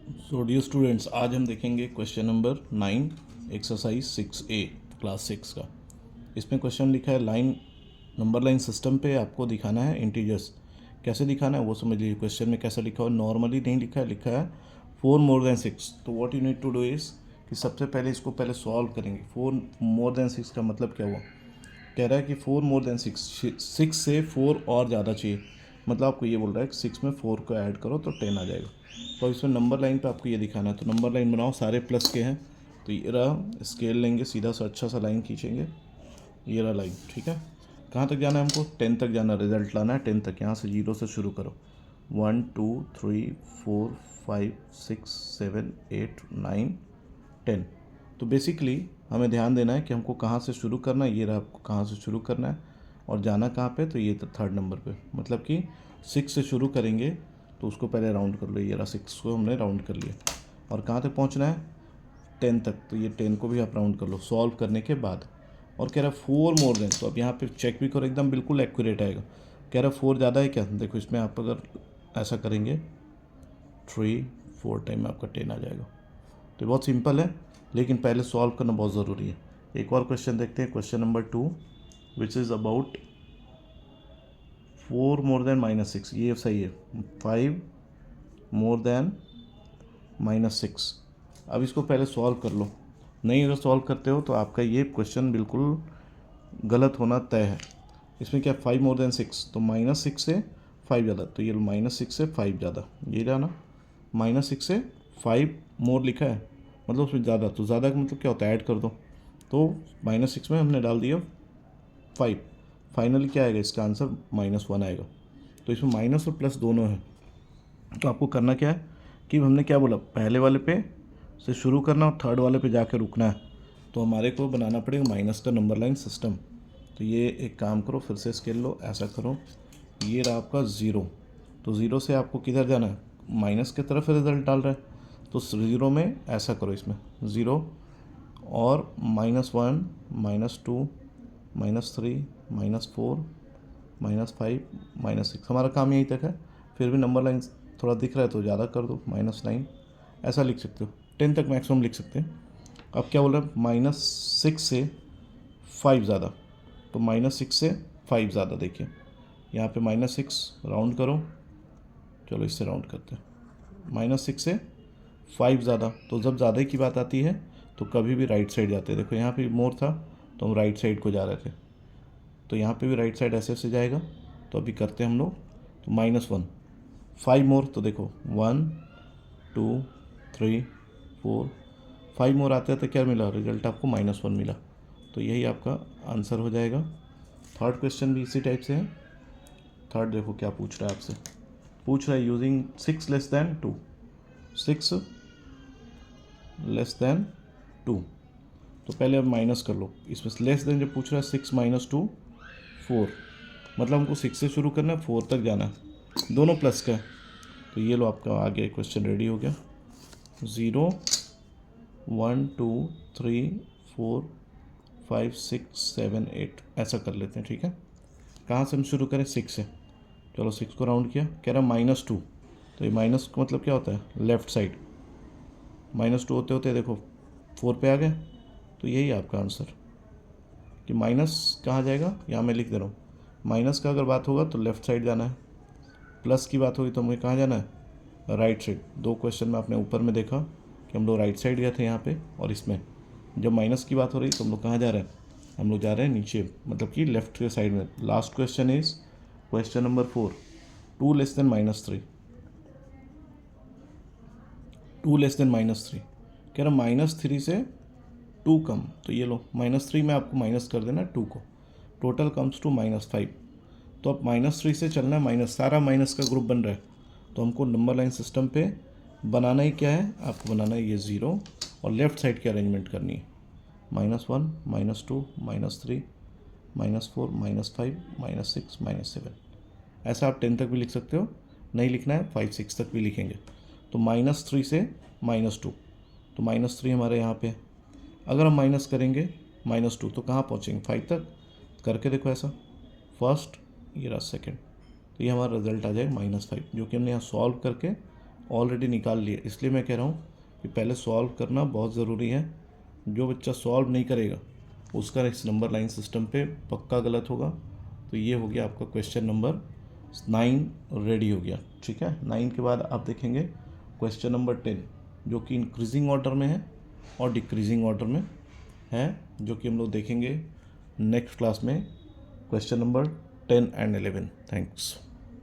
So dear students, आज हम देखेंगे question number 9 exercise 6A class 6 का। इसमें क्वेश्चन लिखा है लाइन नंबर लाइन सिस्टम पे आपको दिखाना है इंटीजर्स। कैसे दिखाना है वो समझ लीजिए। क्वेश्चन में कैसा लिखा हो, नॉर्मली नहीं लिखा है, लिखा है 4 मोर देन 6। तो what you need to do is कि सबसे पहले इसको पहले सॉल्व करेंगे। 4 मोर देन 6 का मतलब क्या हुआ, कह रहा है कि 4 मोर देन 6, 6 से 4 और ज़्यादा चाहिए। मतलब आपको ये बोल रहा है कि 6 में 4 को ऐड करो तो 10 आ जाएगा। तो इसमें नंबर लाइन पे आपको ये दिखाना है। तो नंबर लाइन बनाओ, सारे प्लस के हैं। तो ये रहा, स्केल लेंगे, सीधा सा अच्छा सा लाइन खींचेंगे। ये रहा लाइन, ठीक है। कहाँ तक जाना है हमको? 10 तक जाना, रिजल्ट लाना है 10 तक। यहाँ से 0 से शुरू करो। 1 2 3 4 5 6 7 8 9 10। तो बेसिकली हमें ध्यान देना है कि हमको कहाँ से शुरू करना है। ये रहा, आपको कहाँ से शुरू करना है और जाना कहाँ पे, तो ये थर्ड नंबर पे। मतलब कि 6 से शुरू करेंगे तो उसको पहले राउंड कर लो। ये रहा, 6 को हमने राउंड कर लिया। और कहाँ तक पहुँचना है? 10 तक। तो ये 10 को भी आप राउंड कर लो सॉल्व करने के बाद। और कह रहा है 4 मोर देन, तो अब यहाँ पे चेक भी करो, एकदम बिल्कुल एक्यूरेट आएगा। कह रहा है 4 ज़्यादा है क्या? देखो इसमें आप अगर ऐसा करेंगे 3 4 टाइम में आपका 10 आ जाएगा। तो बहुत सिंपल है, लेकिन पहले सॉल्व करना बहुत ज़रूरी है। एक और क्वेश्चन देखते हैं, question number 2 which is about 4 more than -6। ये सही है, 5 मोर देन -6। अब इसको पहले सॉल्व कर लो। नहीं अगर सॉल्व करते हो तो आपका ये क्वेश्चन बिल्कुल गलत होना तय है। इसमें क्या 5 मोर देन 6, तो -6 से 5 ज़्यादा। तो ये -6 से 5 ज़्यादा, ये रहा ना। -6 से 5 मोर लिखा है, मतलब उसमें ज़्यादा। तो ज़्यादा का मतलब क्या होता है? ऐड कर दो। तो -6 में हमने डाल दिया 5। फाइनली क्या आएगा? इसका आंसर -1 आएगा। तो इसमें माइनस और प्लस दोनों है। तो आपको करना क्या है कि हमने क्या बोला, पहले वाले पे से शुरू करना और थर्ड वाले पे जाकर रुकना है। तो हमारे को बनाना पड़ेगा माइनस का नंबर लाइन सिस्टम। तो ये एक काम करो, फिर से स्केल लो, ऐसा करो। ये रहा आपका 0। तो 0 से आपको किधर जाना है? माइनस की तरफ रिजल्ट डाल रहा है। तो 0 में ऐसा करो, इसमें 0 और -1 -2 -3 -4 -5 -6। हमारा काम यहीं तक है। फिर भी नंबर लाइन थोड़ा दिख रहा है तो ज़्यादा कर दो, -9। ऐसा लिख सकते हो, 10 तक मैक्सिमम लिख सकते हैं। अब क्या बोल रहा है? -6 से 5 ज़्यादा। तो -6 से 5 ज़्यादा, देखिए यहाँ पे -6 राउंड करो। चलो इससे राउंड करते हैं। -6 से 5 ज़्यादा, तो जब ज़्यादा की बात आती है तो कभी भी राइट साइड जाते हैं। देखो यहाँ पे मोर था तो हम राइट साइड को जा रहे थे, तो यहाँ पे भी राइट साइड ऐसे से जाएगा। तो अभी करते हैं हम लोग। तो -1, 5 मोर। तो देखो 1 2 3 4 5 मोर आते हैं तो क्या मिला? रिजल्ट आपको -1 मिला। तो यही आपका आंसर हो जाएगा। थर्ड क्वेश्चन भी इसी टाइप से है। थर्ड देखो क्या पूछ रहा है आपसे। पूछ रहा है using 6 less than 2, 6 less than 2। तो पहले अब माइनस कर लो। इसमें लेस देन जब पूछ रहा है 6 - 2 4, मतलब हमको 6 से शुरू करना है, 4 तक जाना है, दोनों प्लस का है। तो ये लो आपका आ गया, क्वेश्चन रेडी हो गया। 0 1 2 3 4 5 6 7 8 ऐसा कर लेते हैं, ठीक है। कहाँ से हम शुरू करें? 6 से। चलो 6 को राउंड किया, कह रहा -2। तो ये माइनस का मतलब क्या होता है? Left side. -2 होते होते देखो 4 पे आ गए। तो यही आपका आंसर कि माइनस कहाँ जाएगा, यहाँ मैं लिख दे रहा हूँ। माइनस का अगर बात होगा तो लेफ़्ट साइड जाना है, प्लस की बात होगी तो हमें कहाँ जाना है? Right side. दो क्वेश्चन में आपने ऊपर में देखा कि हम लोग राइट साइड गए थे यहाँ पे, और इसमें जब माइनस की बात हो रही तो हम लोग कहाँ जा रहे हैं? हम लोग जा रहे हैं नीचे, मतलब कि लेफ्ट के साइड में। Last question is question number 4, 2 less than -3। 2 less than -3 कह रहा -3 से 2 कम। तो ये लो -3 में आपको माइनस कर देना 2 को, टोटल कम्स टू -5। तो अब -3 से चलना है, माइनस, सारा माइनस का ग्रुप बन रहा है। तो हमको नंबर लाइन सिस्टम पे बनाना ही क्या है? आपको बनाना है ये 0 और लेफ़्ट साइड की अरेंजमेंट करनी है। -1 -2 -3 -4 -5 -6 -7। ऐसा आप 10 तक भी लिख सकते हो, नहीं लिखना है 5 6 तक भी लिखेंगे। तो -3 से -2, तो -3 हमारे यहाँ पे। अगर हम माइनस करेंगे -2 तो कहाँ पहुँचेंगे? 5 तक। करके देखो ऐसा, फर्स्ट, ये रहा सेकेंड। तो ये हमारा रिजल्ट आ जाएगा -5, जो कि हमने यहाँ सॉल्व करके ऑलरेडी निकाल लिए, इसलिए मैं कह रहा हूँ कि पहले सॉल्व करना बहुत ज़रूरी है। जो बच्चा सॉल्व नहीं करेगा उसका इस नंबर लाइन सिस्टम पे पक्का गलत होगा। तो ये हो गया आपका क्वेश्चन नंबर 9 रेडी हो गया। ठीक है, 9 के बाद आप देखेंगे क्वेश्चन नंबर 10 जो कि इंक्रीजिंग ऑर्डर में है और डिक्रीजिंग ऑर्डर में है, जो कि हम लोग देखेंगे नेक्स्ट क्लास में, क्वेश्चन नंबर 10 एंड 11। थैंक्स।